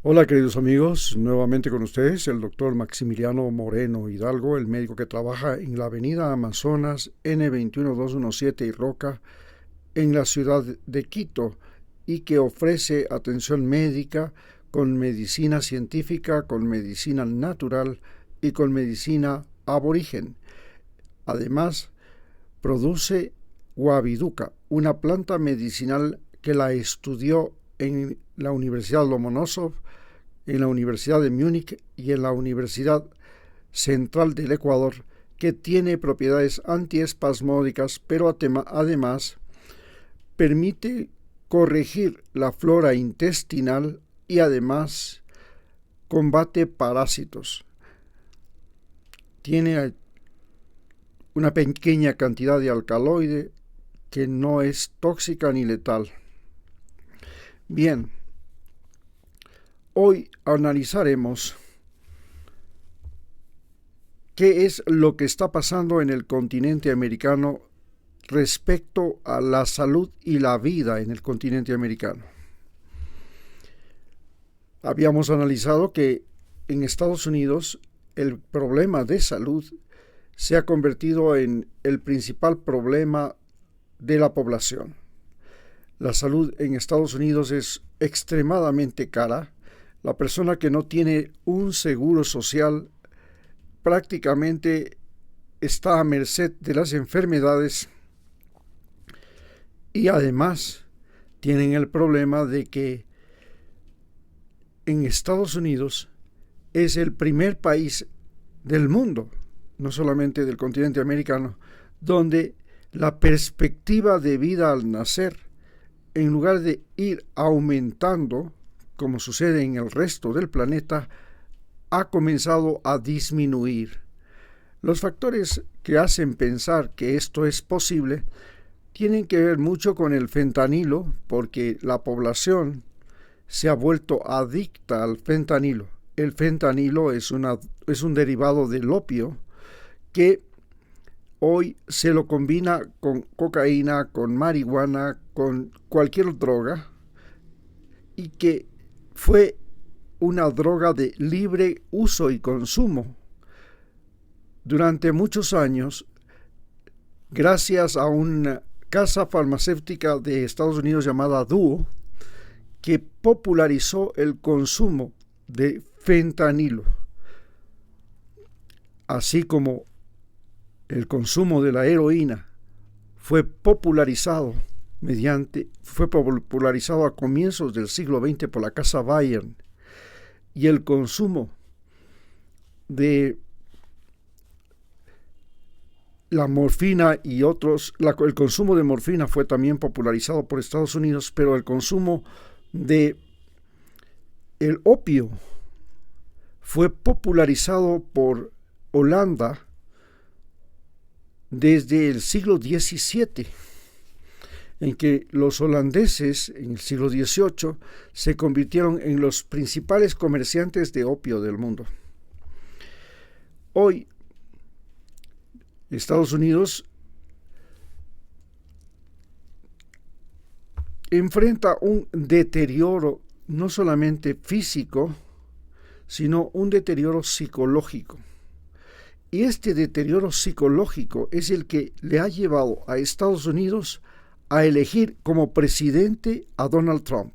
Hola queridos amigos, nuevamente con ustedes el doctor Maximiliano Moreno Hidalgo, el médico que trabaja en la avenida Amazonas N21217 y Roca en la ciudad de Quito y que ofrece atención médica con medicina científica, con medicina natural y con medicina aborigen. Además, produce Guaviduca, una planta medicinal que la estudió en la Universidad Lomonosov, en la Universidad de Múnich y en la Universidad Central del Ecuador, que tiene propiedades antiespasmódicas, pero además permite corregir la flora intestinal y además combate parásitos. Tiene una pequeña cantidad de alcaloide que no es tóxica ni letal. Bien, hoy analizaremos qué es lo que está pasando en el continente americano respecto a la salud y la vida en el continente americano. Habíamos analizado que en Estados Unidos el problema de salud se ha convertido en el principal problema de la población. La salud en Estados Unidos es extremadamente cara. La persona que no tiene un seguro social prácticamente está a merced de las enfermedades y además tienen el problema de que en Estados Unidos es el primer país del mundo, no solamente del continente americano, donde la perspectiva de vida al nacer, en lugar de ir aumentando, como sucede en el resto del planeta, ha comenzado a disminuir. Los factores que hacen pensar que esto es posible tienen que ver mucho con el fentanilo, porque la población se ha vuelto adicta al fentanilo. El fentanilo es un derivado del opio que hoy se lo combina con cocaína, con marihuana, con cualquier droga, y que fue una droga de libre uso y consumo durante muchos años, gracias a una casa farmacéutica de Estados Unidos llamada Duo, que popularizó el consumo de fentanilo, así como el consumo de la heroína fue popularizado a comienzos del siglo XX por la casa Bayern, y el consumo de la morfina y el consumo de morfina fue también popularizado por Estados Unidos, pero el consumo de el opio fue popularizado por Holanda desde el siglo XVII, en que los holandeses en el siglo XVIII se convirtieron en los principales comerciantes de opio del mundo. Hoy, Estados Unidos enfrenta un deterioro no solamente físico, sino un deterioro psicológico. Y este deterioro psicológico es el que le ha llevado a Estados Unidos a elegir como presidente a Donald Trump.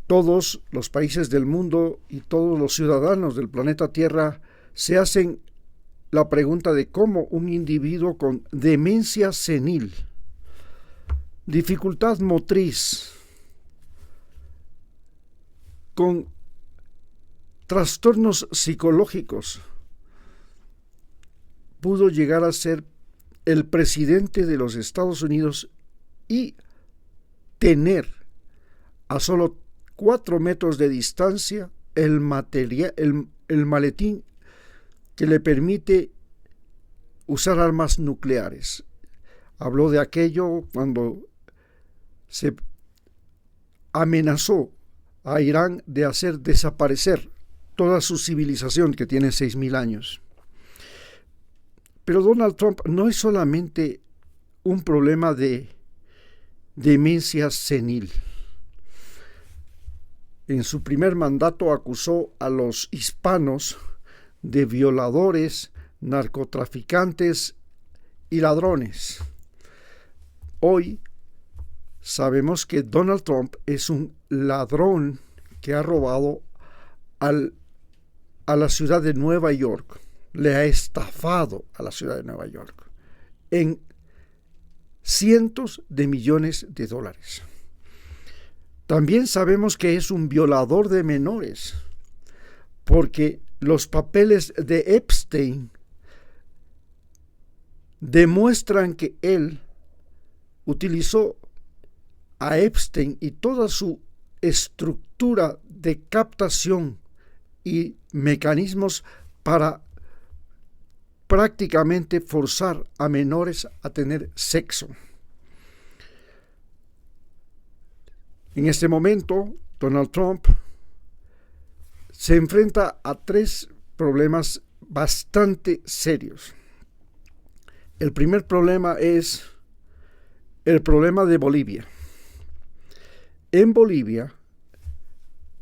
Todos los países del mundo y todos los ciudadanos del planeta Tierra se hacen la pregunta de cómo un individuo con demencia senil, dificultad motriz, con trastornos psicológicos, pudo llegar a ser el presidente de los Estados Unidos y tener a solo 4 metros de distancia el maletín que le permite usar armas nucleares. Habló de aquello cuando se amenazó a Irán de hacer desaparecer toda su civilización que tiene 6.000 años. Pero Donald Trump no es solamente un problema de demencia senil. en su primer mandato acusó a los hispanos de violadores, narcotraficantes y ladrones. Hoy sabemos que Donald Trump es un ladrón que ha robado a la ciudad de Nueva York, le ha estafado a la ciudad de Nueva York en cientos de millones de dólares. También sabemos que es un violador de menores, porque los papeles de Epstein demuestran que él utilizó a Epstein y toda su estructura de captación y mecanismos para prácticamente forzar a menores a tener sexo. En este momento, Donald Trump se enfrenta a 3 problemas bastante serios. El primer problema es el problema de Bolivia. En Bolivia,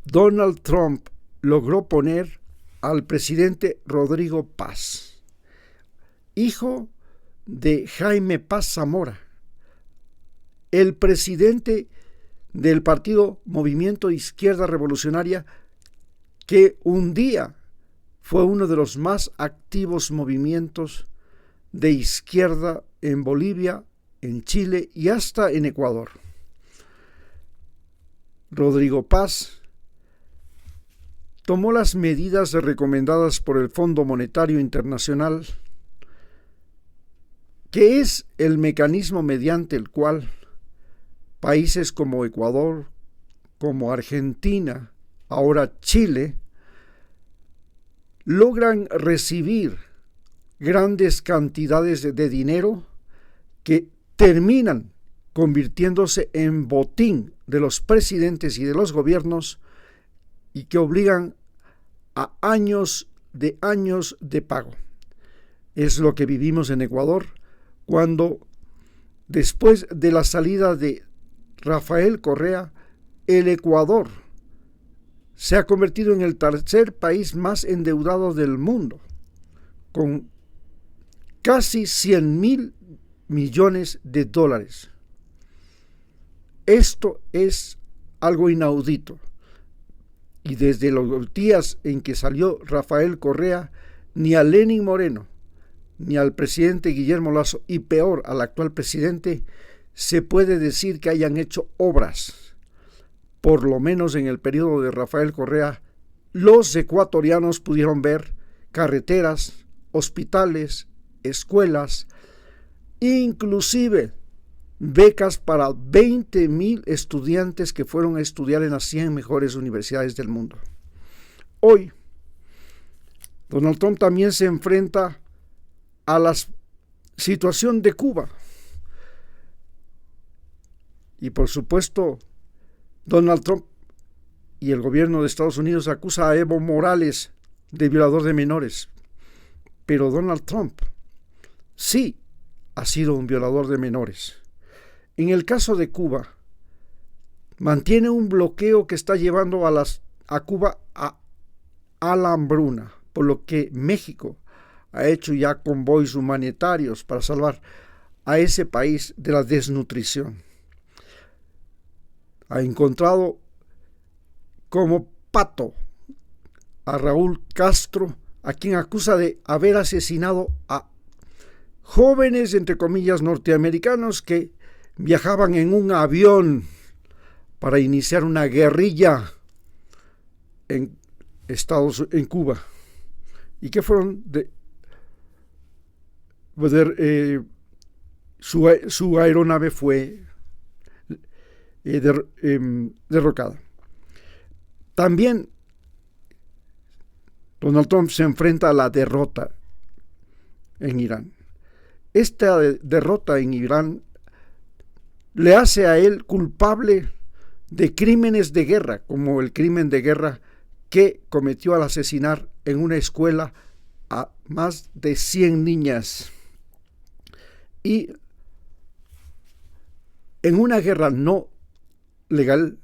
Donald Trump logró poner al presidente Rodrigo Paz, hijo de Jaime Paz Zamora, el presidente del partido Movimiento Izquierda Revolucionaria, que un día fue uno de los más activos movimientos de izquierda en Bolivia, en Chile y hasta en Ecuador. Rodrigo Paz tomó las medidas recomendadas por el Fondo Monetario Internacional, que es el mecanismo mediante el cual países como Ecuador, como Argentina, ahora Chile, logran recibir grandes cantidades de dinero que terminan convirtiéndose en botín de los presidentes y de los gobiernos y que obligan a años de pago. Es lo que vivimos en Ecuador cuando, después de la salida de Rafael Correa, el Ecuador se ha convertido en el tercer país más endeudado del mundo, con casi 100,000 millones de dólares. Esto es algo inaudito. Y desde los días en que salió Rafael Correa, ni a Lenín Moreno, ni al presidente Guillermo Lasso, y peor al actual presidente, se puede decir que hayan hecho obras. Por lo menos en el periodo de Rafael Correa, los ecuatorianos pudieron ver carreteras, hospitales, escuelas, inclusive becas para 20,000 estudiantes que fueron a estudiar en las 100 mejores universidades del mundo. Hoy, Donald Trump también se enfrenta a la situación de Cuba. Y por supuesto, Donald Trump y el gobierno de Estados Unidos acusa a Evo Morales de violador de menores. Pero Donald Trump sí ha sido un violador de menores. En el caso de Cuba, mantiene un bloqueo que está llevando a Cuba a la hambruna, por lo que México ha hecho ya convoys humanitarios para salvar a ese país de la desnutrición. Ha encontrado como pato a Raúl Castro, a quien acusa de haber asesinado a jóvenes, entre comillas, norteamericanos que viajaban en un avión para iniciar una guerrilla en Cuba, y que fueron su aeronave fue derrocada. También Donald Trump se enfrenta a la derrota en Irán. Esta derrota en Irán le hace a él culpable de crímenes de guerra, como el crimen de guerra que cometió al asesinar en una escuela a más de 100 niñas. Y en una guerra no legal,